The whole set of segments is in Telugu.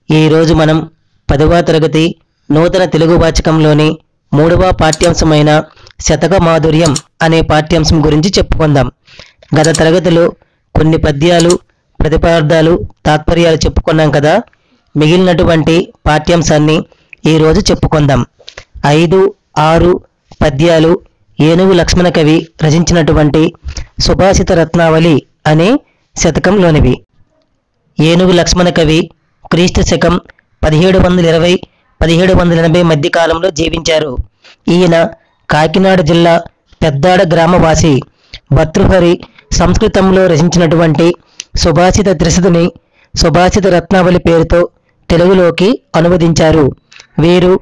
ఈరోజు మనం 10వ తరగతి నూతన తెలుగు వాచకంలోని 3వ పాఠ్యాంశమైన శతక మాధుర్యం అనే పాఠ్యాంశం గురించి చెప్పుకుందాం. గత తరగతిలో కొన్ని పద్యాలు, ప్రతిపార్థాలు, తాత్పర్యాలు చెప్పుకున్నాం కదా. మిగిలినటువంటి పాఠ్యాంశాన్ని ఈరోజు చెప్పుకుందాం. 5, 6 పద్యాలు ఏనుగు లక్ష్మణ కవి రచించినటువంటి సుభాషిత రత్నావళి అనే శతకంలోనివి. ఏనుగు లక్ష్మణ కవి క్రీస్తు శకం 1720-1780 మధ్య కాలంలో జీవించారు. ఈయన కాకినాడ జిల్లా పెద్దాడ గ్రామవాసి. భర్తృహరి సంస్కృతంలో రచించినటువంటి సుభాషిత త్రిశతిని సుభాషిత రత్నావళి పేరుతో తెలుగులోకి అనువదించారు. వీరు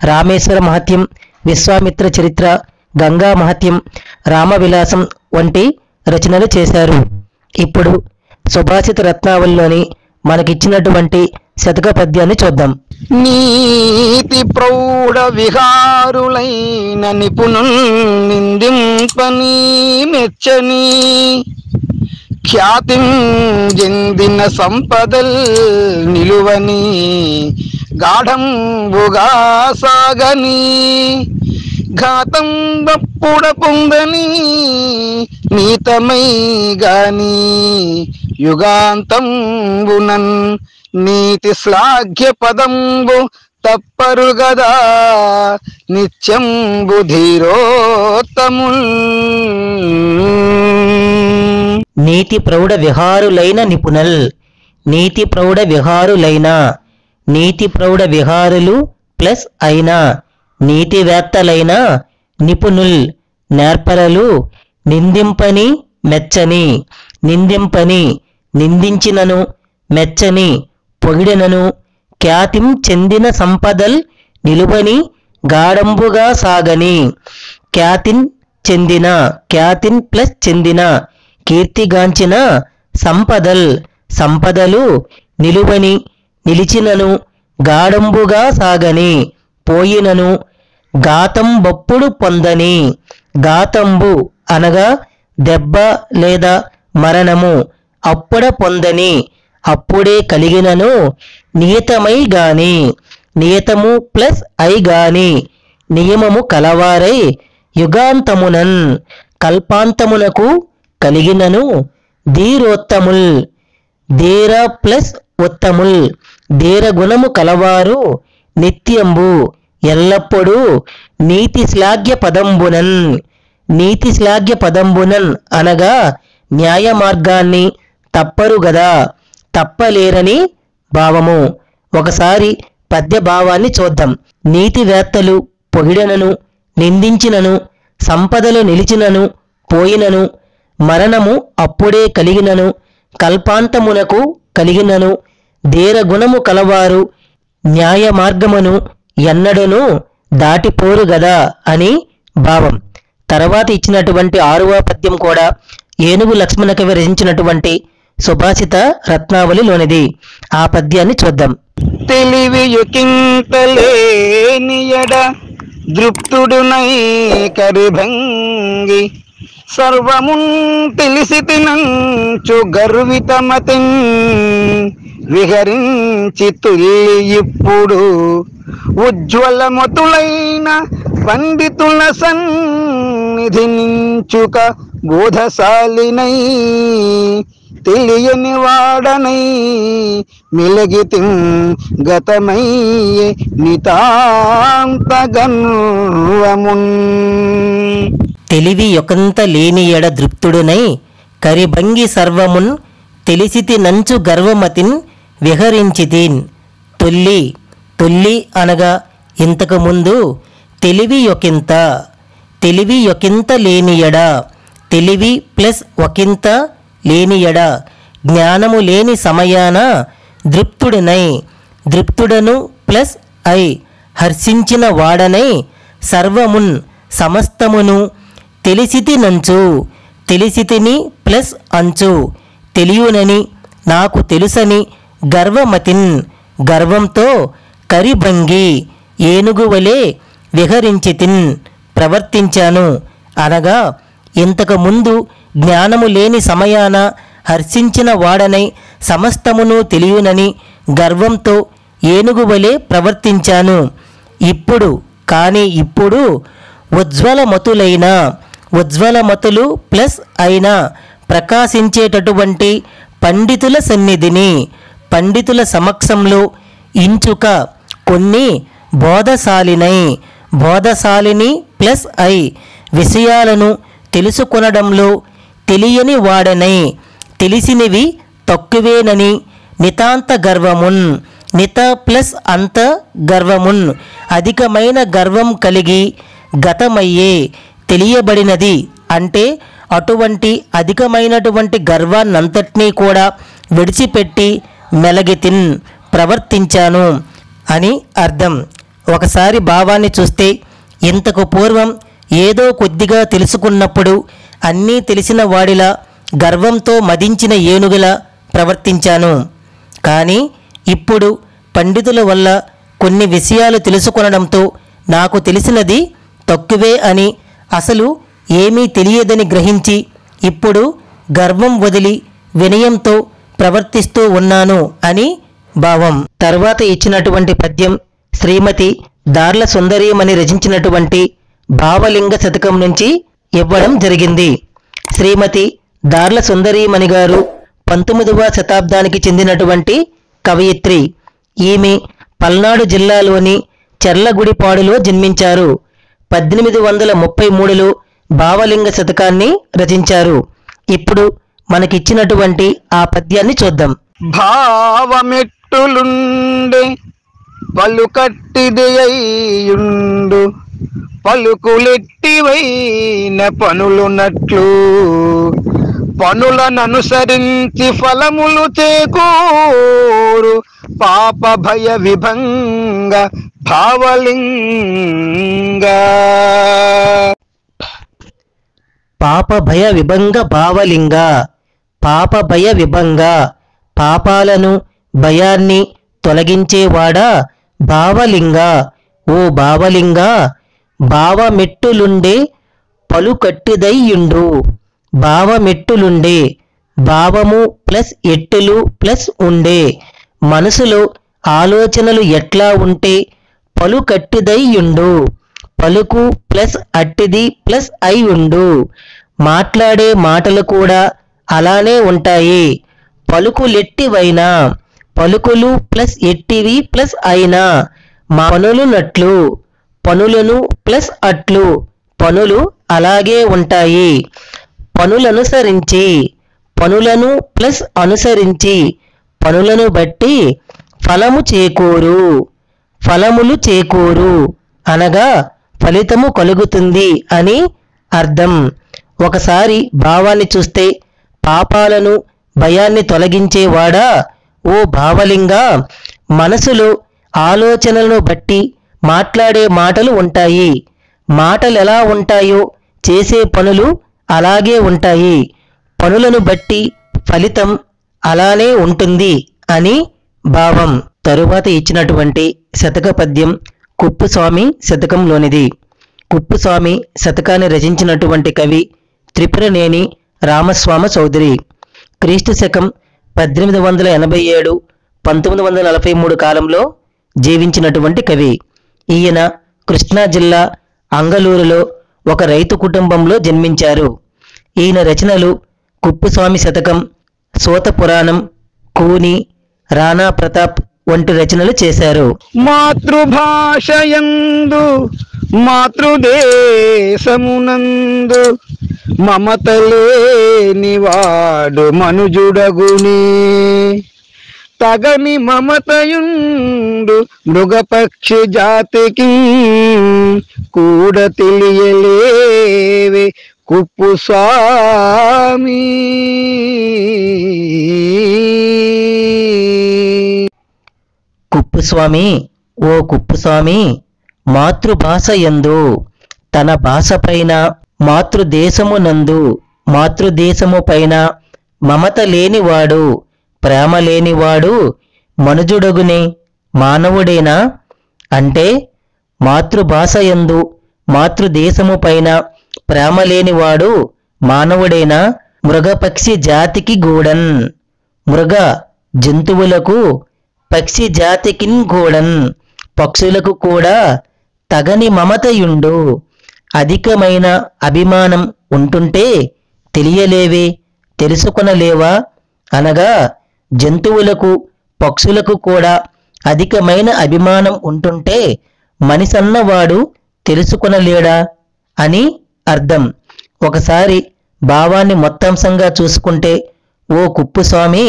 రామేశ్వర మహత్యం, విశ్వామిత్ర చరిత్ర, గంగా మహత్యం, రామవిలాసం వంటి రచనలు చేశారు. ఇప్పుడు సుభాషిత రత్నావళిలోని మనకిచ్చినటువంటి శతక పద్యాన్ని చూద్దాం. నీతి ప్రౌఢ విహారులైన నిపుణుల్ నిందింపని మెచ్చని ఖ్యాతిం చెందిన సంపదల్ నిలువని గాఢంబుగా సాగని ఘాతం వప్పుడ పొందని నీతమై గాని యుగాంతంబునన్ నీతి శ్లాఘ్య పదంబు తప్పరు గదా నిత్యంబు ధీరోత్తముల్. నీతి ప్రౌఢ విహారులైన నిపుణుల్. నీతి ప్రౌఢ విహారులైన, నీతి ప్రౌఢ విహారులు ప్లస్ అయినా, నీతివేత్తలైన, నిపుణుల్ నేర్పరలు, నిందింపని మెచ్చని, నిందింపని నిందించినను, మెచ్చని పొగిడినను, ఖ్యాతిం చెందిన సంపదల్ నిలువని గాఢంబుగా సాగని. ఖ్యాతిన్ చెందిన, ఖ్యాతిన్ ప్లస్ చెందిన కీర్తిగాంచిన, సంపదల్ సంపదలు, నిలువని నిలిచినను, గాఢంబుగా సాగని పోయినను, ఘాతంబప్పుడు పొందని. ఘాతంబు అనగా దెబ్బ లేదా మరణము, అప్పుడ పొందని అప్పుడే కలిగినను, నియతమై గాని, నియతము ప్లస్ అయి గాని నియమము కలవారై, యుగాంతమునన్ కల్పాంతమునకు కలిగినను, ధీరోత్తముల్ ధీర ప్లస్ ఉత్తముల్ ధీర గుణము కలవారు, నిత్యంబు ఎల్లప్పుడూ నీతి శ్లాఘ్య పదంబునన్. నీతి శ్లాఘ్య పదంబునన్ అనగా న్యాయ మార్గాన్ని తప్పరు గదా, తప్పలేరని భావము. ఒకసారి పద్య భావాన్ని చూద్దాం. నీతివేత్తలు పొగిడనను, నిందించినను, సంపదలు నిలిచినను, పోయినను, మరణము అప్పుడే కలిగినను, కల్పాంతమునకు కలిగినను, ధీరగుణము కలవారు, న్యాయ మార్గమును ఎన్నడను దాటిపోరు గదా అని భావం. తర్వాత ఇచ్చినటువంటి 6వ పద్యం కూడా ఏనుగు లక్ష్మణ కవి రచించినటువంటి సుభాషిత రత్నావళిలోనిది. ఆ పద్యాన్ని చూద్దాం. తెలివియుకింతలేనియడ దృప్తుడునై కరిభంగి సర్వమున్ తెలిసి తినంచు గర్వితమతిన్ విహరించి తుల్లి ఇప్పుడు ఉజ్వలమతులైన పండితుల సన్నిధి నించుక బోధశాలినై తెలియని వాడనై మిలగితిం గతమయ్యే నితాంత గర్వమున్. తెలివి యొకంత లేని ఎడ దృప్తుడునై కరిభంగి సర్వమున్ తెలిసితి నంచు గర్వమతిన్ విహరించితిన్. తొల్లి, తొల్లి అనగా ఇంతకు ముందు తెలివి యొకింత, తెలివి యొకింత లేనియడ, తెలివి ప్లస్ ఒకంత లేనియడ జ్ఞానము లేని సమయాన దృప్తుడనై, దృప్తుడను ప్లస్ ఐ హర్షించిన వాడనై, సర్వమున్ సమస్తమును తెలిసితి నంచు, తెలిసితిని ప్లస్ అంచు తెలియునని, నాకు తెలుసని, గర్వమతిన్ గర్వంతో, కరిభంగి ఏనుగువలే విహరించితిన్ ప్రవర్తించాను అనగా ఇంతకు ముందు జ్ఞానము లేని సమయాన హర్షించిన వాడనై సమస్తమును తెలియునని గర్వంతో ఏనుగు వలె ప్రవర్తించాను. ఇప్పుడు ఉజ్వలమతులైన ఉజ్వలమతులు ప్లస్ అయిన ప్రకాశించేటటువంటి పండితుల సన్నిధిని పండితుల సమక్షంలో ఇంచుక కొన్ని బోధశాలిని ప్లస్ ఐ విషయాలను తెలుసుకొనడంలో తెలియని వాడనై తెలిసినవి తక్కువేనని నితాంత గర్వమున్ నిత ప్లస్ అంత గర్వమున్ అధికమైన గర్వం కలిగి గతమయ్యే తెలియబడినది అంటే అటువంటి అధికమైనటువంటి గర్వాన్నంతటినీ కూడా విడిచిపెట్టి మెలగితిన్ ప్రవర్తించాను అని అర్థం. ఒకసారి భావాన్ని చూస్తే ఇంతకు పూర్వం ఏదో కొద్దిగా తెలుసుకున్నప్పుడు అన్నీ తెలిసిన వాడిలా గర్వంతో మదించిన ఏనుగులా ప్రవర్తించాను. కానీ ఇప్పుడు పండితుల వల్ల కొన్ని విషయాలు తెలుసుకొనడంతో నాకు తెలిసినది తక్కువే అని అసలు ఏమీ తెలియదని గ్రహించి ఇప్పుడు గర్వం వదిలి వినయంతో ప్రవర్తిస్తూ ఉన్నాను అని భావం. తర్వాత ఇచ్చినటువంటి పద్యం శ్రీమతి దార్ల సుందరీమణి రచించినటువంటి భావలింగ శతకం నుంచి ఇవ్వడం జరిగింది. శ్రీమతి దార్ల సుందరీమణి గారు 19వ శతాబ్దానికి చెందినటువంటి కవయిత్రి. ఈమె పల్నాడు జిల్లాలోని చెర్లగుడిపాడులో జన్మించారు. 1833లో భావలింగ శతకాన్ని రచించారు. ఇప్పుడు మనకిచ్చినటువంటి ఆ పద్యాన్ని చూద్దాం. భావమెట్టులుండే పలుకట్టిదయ్యుండు పలుకులెట్టివైన పనులునట్లు పనులననుసరించి ఫలములు చేకూరు పాప భయ విభంగ భావలింగ. పాప భయ విభంగ భావలింగ. పాప భయ విభంగ పాపాలను భయాన్ని తొలగించేవాడా భావలింగ. ఓ భావలింగ భావమెట్టులుండే పలుకట్టిదయ్యుండు. భావమెట్టులుండే భావము ప్లస్ ఎట్టులు ప్లస్ ఉండే మనసులో ఆలోచనలు ఎట్లా ఉంటే పలుకట్టిదయ్యుండు. పలుకు ప్లస్ అట్టిది ప్లస్ అయి ఉండు. మాట్లాడే మాటలు కూడా అలానే ఉంటాయి. పలుకులెట్టివైనా పలుకులు ప్లస్ ఎట్టివి ప్లస్ అయినా పనులునట్లు పనులను ప్లస్ అట్లు పనులు అలాగే ఉంటాయి. పనులను ప్లస్ అనుసరించి పనులను బట్టి ఫలములు చేకూరు అనగా ఫలితము కలుగుతుంది అని అర్థం. ఒకసారి భావాన్ని చూస్తే పాపాలను భయాన్ని తొలగించేవాడా ఓ భావలింగ మనసులో ఆలోచనలను బట్టి మాట్లాడే మాటలు ఉంటాయి. మాటలు ఎలా ఉంటాయో చేసే పనులు అలాగే ఉంటాయి. పనులను బట్టి ఫలితం అలానే ఉంటుంది అని భావం. తరువాత ఇచ్చినటువంటి శతక పద్యం కుప్పుస్వామి శతకంలోనిది. కుప్పుస్వామి శతకాన్ని రచించినటువంటి కవి త్రిపురనేని రామస్వామ చౌదరి. క్రీస్తు శకం 1887 1943 కాలంలో జీవించినటువంటి కవి. ఈయన కృష్ణా జిల్లా అంగలూరులో ఒక రైతు కుటుంబంలో జన్మించారు. ఈయన రచనలు కుప్పుస్వామి శతకం, సోత పురాణం, కూని, రాణా ప్రతాప్ వంటి రచనలు చేశారు. మాతృభాషయందు మాతృదేశమునందు మమతలేనివాడు మనుజుడగునే తగని మమతయుండు మృగపక్షి జాతికి కూడ తెలియలేవే కుప్పుస్వామి. కుప్పుస్వామి ఓ కుప్పుస్వామి మాతృభాష యందు తన భాషపైన మాతృదేశమునందు మాతృదేశము పైన మమత లేనివాడు ప్రేమ లేనివాడు మనుజుడగునే మానవుడేనా అంటే మాతృభాష యందు మాతృదేశము పైన ప్రేమ లేనివాడు మానవుడేనా మృగపక్షి జాతికి గూడన్ మృగ జంతువులకు పక్షి జాతికిన్ గూడన్ పక్షులకు కూడా తగని మమతయుండు అధికమైన అభిమానం ఉంటుంటే తెలియలేవే తెలుసుకొనలేవా అనగా జంతువులకు పక్షులకు కూడా అధికమైన అభిమానం ఉంటుంటే మనిషన్నవాడు తెలుసుకొనలేడా అని అర్థం. ఒకసారి భావాన్ని మొత్తంసంగా చూసుకుంటే, ఓ కుప్పుస్వామి,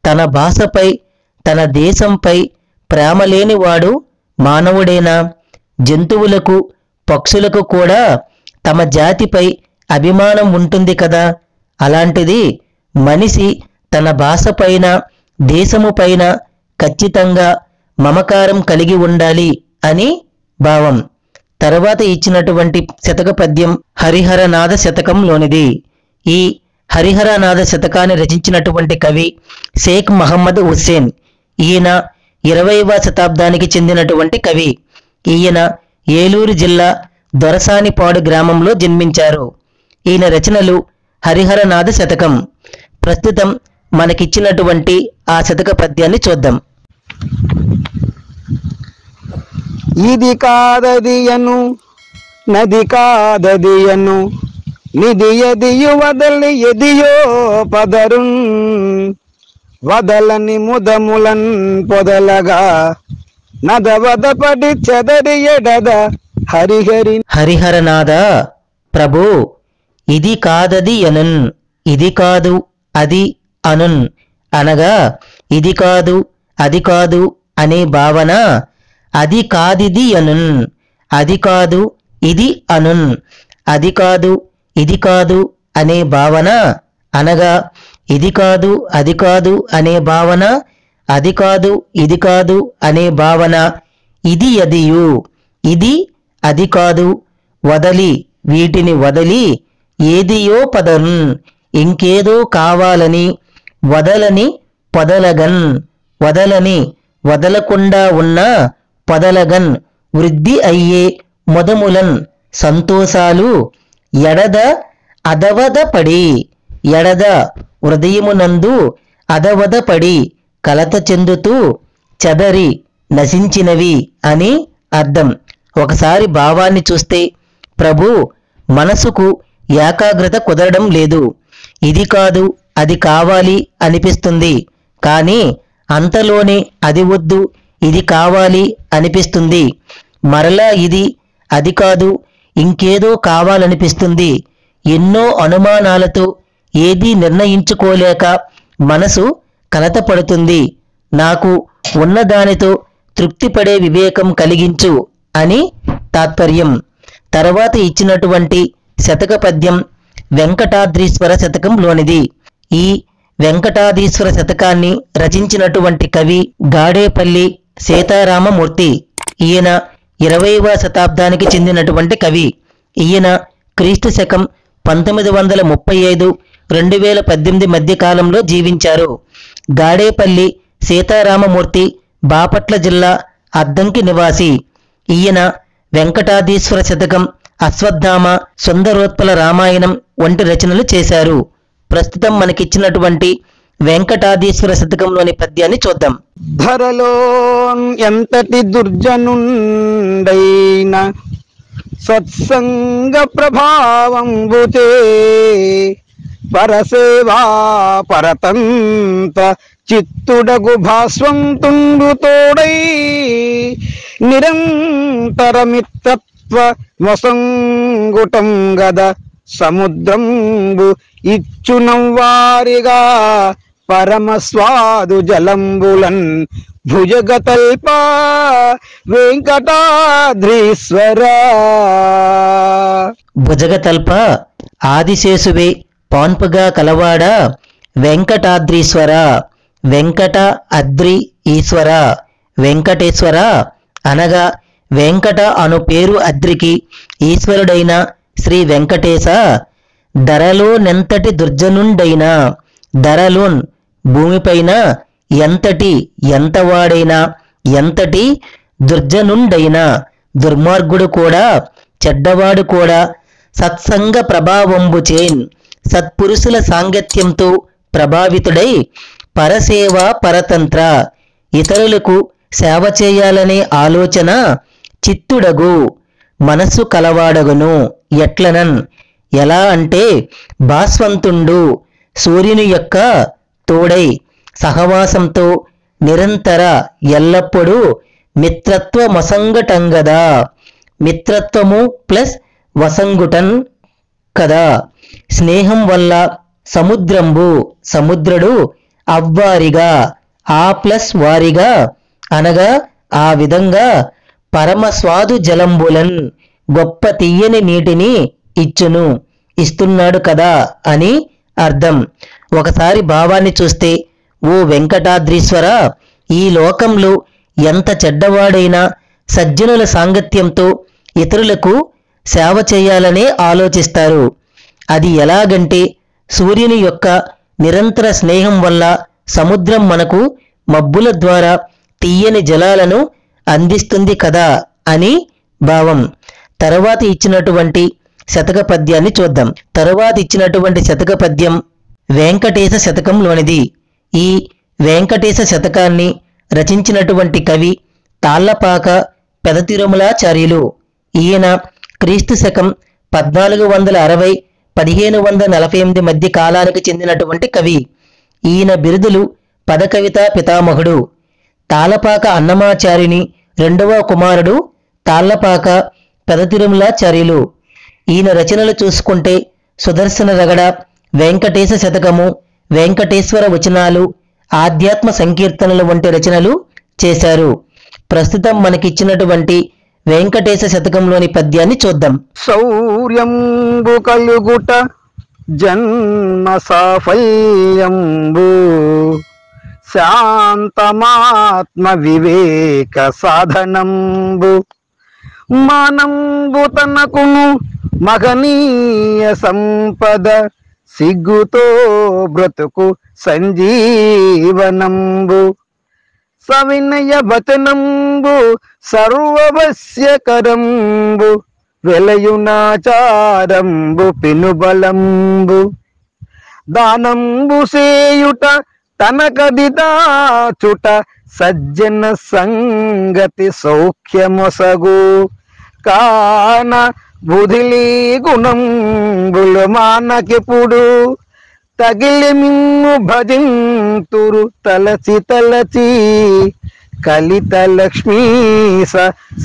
తన భాషపై తన దేశంపై ప్రేమ లేనివాడు మానవుడేనా? జంతువులకు పక్షులకు కూడా తమ జాతిపై అభిమానం ఉంటుంది కదా. అలాంటిది మనిషి తన భాషపైన దేశముపైన ఖచ్చితంగా మమకారం కలిగి ఉండాలి అని భావం. తర్వాత ఇచ్చినటువంటి శతక పద్యం హరిహరనాథ శతకంలోనిది. ఈ హరిహరనాథ శతకాన్ని రచించినటువంటి కవి షేక్ మహమ్మద్ హుస్సేన్. ఈయన 20వ శతాబ్దానికి చెందినటువంటి కవి. ఈయన ఏలూరు జిల్లా దొరసానిపాడు గ్రామంలో జన్మించారు. ఈయన రచనలు హరిహరనాథ శతకం. ప్రస్తుతం మనకిచ్చినటువంటి ఆ శతక పద్యాన్ని చూద్దాం. ఇది కాదదియను నది కాదదియను నిధి ఎదియు వదలి ఎదియో పదరున్ వదలని ముదములన్ పొదలగా నదవదపడి చెదరి ఎడద హరిహరి. హరిహరనాథ ప్రభు, ఇది కాదది అనున్, ఇది కాదు అది అనున్ అనగా ఇది కాదు అది కాదు అనే భావన. అది కాదిది అనున్, అది కాదు ఇది అనున్. అది కాదు ఇది కాదు అనే భావన అనగా ఇది కాదు అది కాదు అనే భావన, అది కాదు ఇది కాదు అనే భావన. ఇది అదియు, ఇది అది కాదు, వదలి వీటిని వదలి ఏదియో పదన్ ఇంకేదో కావాలని వదలని పొదలగన్ వదలని వదలకుండా ఉన్న పొదలగన్ వృద్ధి అయ్యే మొదములన్ సంతోషాలు ఎడద అదవదపడి ఎడద హృదయమునందు అదవదపడి కలత చెందుతూ చెదరి నశించినవి అని అర్థం. ఒకసారి భావాన్ని చూస్తే, ప్రభు మనసుకు ఏకాగ్రత కుదరడం లేదు. ఇది కాదు అది కావాలి అనిపిస్తుంది, కానీ అంతలోనే అది వద్దు ఇది కావాలి అనిపిస్తుంది. మరలా ఇది అది కాదు ఇంకేదో కావాలనిపిస్తుంది. ఎన్నో అనుమానాలతో ఏదీ నిర్ణయించుకోలేక మనసు కలతపడుతుంది. నాకు ఉన్నదానితో తృప్తిపడే వివేకం కలిగించు అని తాత్పర్యం. తర్వాత ఇచ్చినటువంటి శతక పద్యం వెంకటాద్రీశ్వర శతకంలోనిది. ఈ వెంకటాధీశ్వర శతకాన్ని రచించినటువంటి కవి గాడేపల్లి సీతారామమూర్తి. ఈయన 20వ శతాబ్దానికి చెందినటువంటి కవి. ఈయన క్రీస్తు శకం 1935 2018 మధ్య కాలంలో జీవించారు. గాడేపల్లి సీతారామమూర్తి బాపట్ల జిల్లా అద్దంకి నివాసి. ఈయన వెంకటాధీశ్వర శతకం, అశ్వత్థామ, సుందరోత్పల రామాయణం వంటి రచనలు చేశారు. ప్రస్తుతం మనకిచ్చినటువంటి వెంకటాధీశ్వర శతకంలోని పద్యాన్ని చూద్దాం. ధరలో ఎంతటి దుర్జనుండైన సత్సంగ ప్రభావంబుతే పరసేవా పరతంత చిత్తుడగు భాస్వంతుండు తోడై నిరంతరమిత్రత్వ వసంగుటం గద సముద్రంబు ఇచ్చునవ్వారిగా పరమస్వాదు జలంబులన్ భుజగతల్ప వెంకటాద్రీశ్వర. భుజగతల్ప ఆదిశేషువే పాన్పుగా కలవాడ వెంకటాద్రీశ్వర. వెంకట అద్రి ఈశ్వర వెంకటేశ్వర అనగా వెంకట అను పేరు అద్రికి ఈశ్వరుడైన శ్రీ వెంకటేశ. ధరలోనెంతటి దుర్జనుండైనా, ధరలోన్ భూమిపైన ఎంతటి ఎంతవాడైనా, ఎంతటి దుర్జనుండైనా దుర్మార్గుడు కూడా చెడ్డవాడు కూడా సత్సంగ ప్రభావంబుచేన్ సత్పురుషుల సాంగత్యంతో ప్రభావితుడై పరసేవ పరతంత్ర ఇతరులకు సేవ చేయాలనే ఆలోచన చిత్తుడగు మనస్సు కలవాడగును. ఎట్లనన్ ఎలా అంటే భాస్వంతుండు సూర్యుని యొక్క తోడై సహవాసంతో నిరంతర ఎల్లప్పుడూ మిత్రత్వ మసంగటంగదా. మిత్రత్వము ప్లస్ వసంగుటన్ కదా. స్నేహం వల్ల సముద్రుడు అవ్వారిగా ఆ ప్లస్ వారిగా అనగా ఆ విధంగా పరమస్వాదు జలంబులన్ గొప్ప తీయని నీటిని ఇస్తున్నాడు కదా అని అర్థం. ఒకసారి భావాన్ని చూస్తే, ఓ వెంకటాద్రీశ్వర, ఈ లోకంలో ఎంత చెడ్డవాడైనా సజ్జనుల సాంగత్యంతో ఇతరులకు సేవ చేయాలనే ఆలోచిస్తారు. అది ఎలాగంటే సూర్యుని యొక్క నిరంతర స్నేహం వల్ల సముద్రం మనకు మబ్బుల ద్వారా తీయని జలాలను అందిస్తుంది కదా అని భావం. తరువాత ఇచ్చినటువంటి శతక పద్యాన్ని చూద్దాం. తరువాత ఇచ్చినటువంటి శతక పద్యం వెంకటేశ శతకంలోనిది. ఈ వెంకటేశ శతకాన్ని రచించినటువంటి కవి తాళ్లపాక పెదతిరుమలాచార్యులు. ఈయన క్రీస్తు శకం 1460 1548 మధ్య కాలానికి చెందినటువంటి కవి. ఈయన బిరుదులు పదకవిత పితామహుడు. తాళ్లపాక అన్నమాచార్యుని రెండవ కుమారుడు తాళ్లపాక పెదతిరుమలాచార్యులు. ఈయన రచనలు చూసుకుంటే సుదర్శన రగడ, వెంకటేశ శతకము, వెంకటేశ్వర వచనాలు, ఆధ్యాత్మ సంకీర్తనలు వంటి రచనలు చేశారు. ప్రస్తుతం మనకిచ్చినటువంటి వెంకటేశ శతకంలోని పద్యాన్ని చూద్దాం. శౌర్యంబు కలుగుట జన్మ సాఫల్యంబు శాంతమాత్మ వివేక సాధనంబు మానంబు తనకును మగనీయ సంపద సిగ్గుతో బ్రతుకు సంజీవనంబు సవినయ వచనంబు సర్వవశ్యకరంబు వెలయునాచారంబు పినుబలంబు దానంబు సేయుట తనకది దాచుట సజ్జన సంగతి సౌఖ్యమొసగు కాన బుధిలీ గుణంబులు మానకెప్పుడు తగిలి మిమ్ము భజింతురు తలచి తలచి కలిత లక్ష్మీస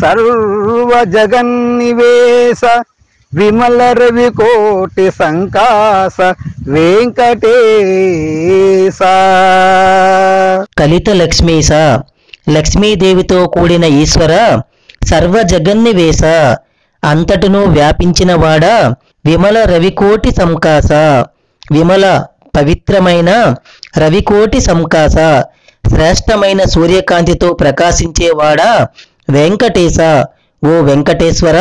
సర్వ జగన్నివేశ విమల రవి కోటి సంకాస వెంకటేశ. కలిత లక్ష్మీస లక్ష్మీదేవితో కూడిన ఈశ్వర, సర్వ జగన్నివేశ అంతటను వ్యాపించినవాడా, విమల రవికోటి సంకాస విమల పవిత్రమైన రవికోటి సంకాస శ్రేష్టమైన సూర్యకాంతితో ప్రకాశించేవాడా వెంకటేశ, ఓ వెంకటేశ్వర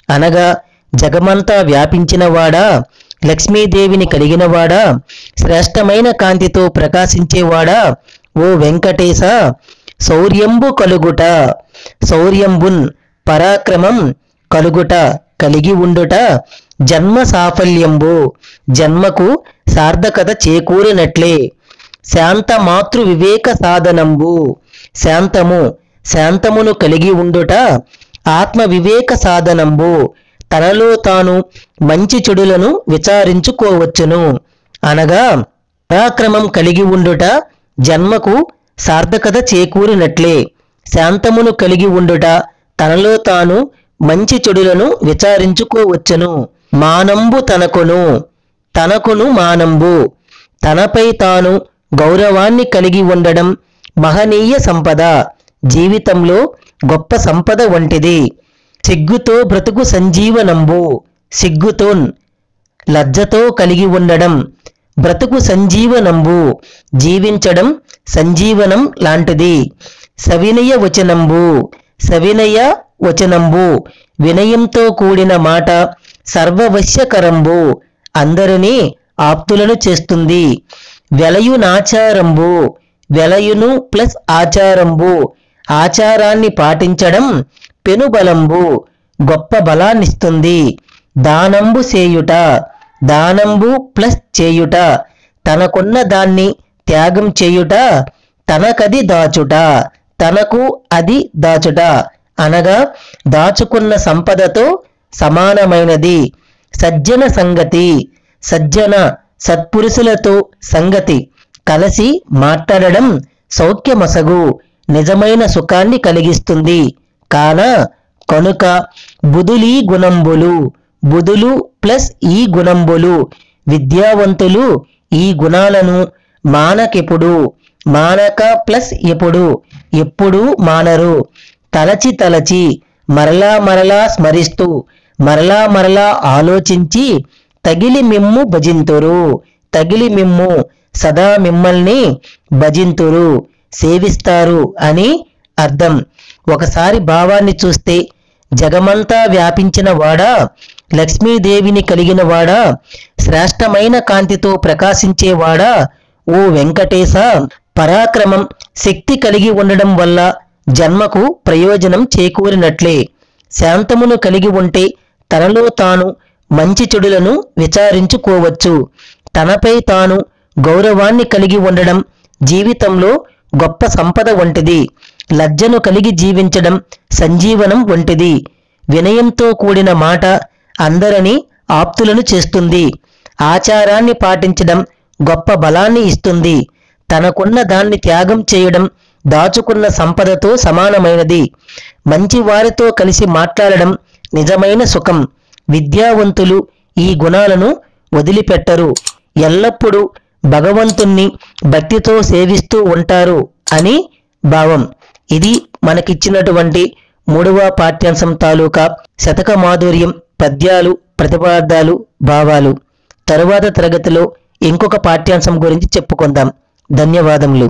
అనగా జగమంతా వ్యాపించినవాడా, లక్ష్మీదేవిని కలిగినవాడా, శ్రేష్టమైన కాంతితో ప్రకాశించేవాడా ఓ వెంకటేశ. శౌర్యంబు కలుగుట, శౌర్యంబున్ పరాక్రమం, కలుగుట కలిగి ఉండుట, జన్మ సాఫల్యంబు జన్మకు సార్థకత చేకూరినట్లే, శాంత మాతృ వివేక సాధనంబు శాంతమును కలిగి ఉండుట, ఆత్మ వివేక సాధనంబు తనలో తాను మంచి చెడులను విచారించుకోవచ్చును. అనగా పరాక్రమం కలిగి ఉండుట జన్మకు సార్థకత చేకూరినట్లే, శాంతమును కలిగి ఉండుట తనలో తాను మంచి చెడులను విచారించుకోవచ్చును. మానంబు తనకును మానంబు తనపై తాను గౌరవాన్ని కలిగి ఉండడం మహనీయ సంపద, జీవితంలో గొప్ప సంపద వంటిది. సిగ్గుతో బ్రతుకు సంజీవనంబు సిగ్గుతోన్ లజ్జతో కలిగి ఉండడం బ్రతుకు సంజీవనంబు జీవించడం సంజీవనం లాంటిది. సవినయ వచనంబు వినయంతో కూడిన మాట, సర్వవశ్యకరంబు అందరినీ ఆప్తులను చేస్తుంది. వెలయునాచారంబు వెలయును ప్లస్ ఆచారంబు ఆచారాన్ని పాటించడం పెనుబలంబు గొప్ప బలాన్నిస్తుంది. దానంబు చేయుట దానంబు ప్లస్ చేయుట తనకున్న దాన్ని త్యాగం చేయుట తనకది దాచుట, తనకు అది దాచుట అనగా దాచుకున్న సంపదతో సమానమైనది. సజ్జన సంగతి, సజ్జన సత్పురుషులతో సంగతి కలిసి మాట్లాడడం సౌఖ్యమసగు, నిజమైన సుఖాన్ని కలిగిస్తుంది. కాన కనుక బుధులీ గుణంబులు, బుధులు ప్లస్ ఈ గుణంబులు, విద్యావంతులు ఈ గుణాలను మానకెప్పుడు, మానక ప్లస్ ఎప్పుడు, ఎప్పుడు మానరు. తలచి తలచి మరలా మరలా స్మరిస్తూ మరలా మరలా ఆలోచించి తగిలి మిమ్ము భజింతురు, తగిలి మిమ్ము సదా మిమ్మల్ని భజింతురు, సేవిస్తారు అని అర్థం. ఒకసారి భావాన్ని చూస్తే జగమంతా వ్యాపించిన వాడా, లక్ష్మీదేవిని కలిగిన వాడా, శ్రేష్టమైన కాంతితో ప్రకాశించేవాడా, ఓ వెంకటేశ, పరాక్రమం శక్తి కలిగి ఉండడం వల్ల జన్మకు ప్రయోజనం చేకూరినట్లే. శాంతమును కలిగి ఉంటే తనలో తాను మంచి చెడులను విచారించుకోవచ్చు. తనపై తాను గౌరవాన్ని కలిగి ఉండడం జీవితంలో గొప్ప సంపద వంటిది. లజ్జను కలిగి జీవించడం సంజీవనం వంటిది. వినయంతో కూడిన మాట అందరినీ ఆప్తులను చేస్తుంది. ఆచారాన్ని పాటించడం గొప్ప బలాన్ని ఇస్తుంది. తనకున్న దాన్ని త్యాగం చేయడం దాచుకున్న సంపదతో సమానమైనది. మంచి వారితో కలిసి మాట్లాడడం నిజమైన సుఖం. విద్యావంతులు ఈ గుణాలను వదిలిపెట్టరు. ఎల్లప్పుడూ భగవంతుణ్ణి భక్తితో సేవిస్తూ ఉంటారు అని భావం. ఇది మనకిచ్చినటువంటి 3వ పాఠ్యాంశం తాలూకా శతక మాధుర్యం పద్యాలు, ప్రతిపాద్యాలు, భావాలు. తరువాత తరగతిలో ఇంకొక పాఠ్యాంశం గురించి చెప్పుకుందాం. ధన్యవాదములు.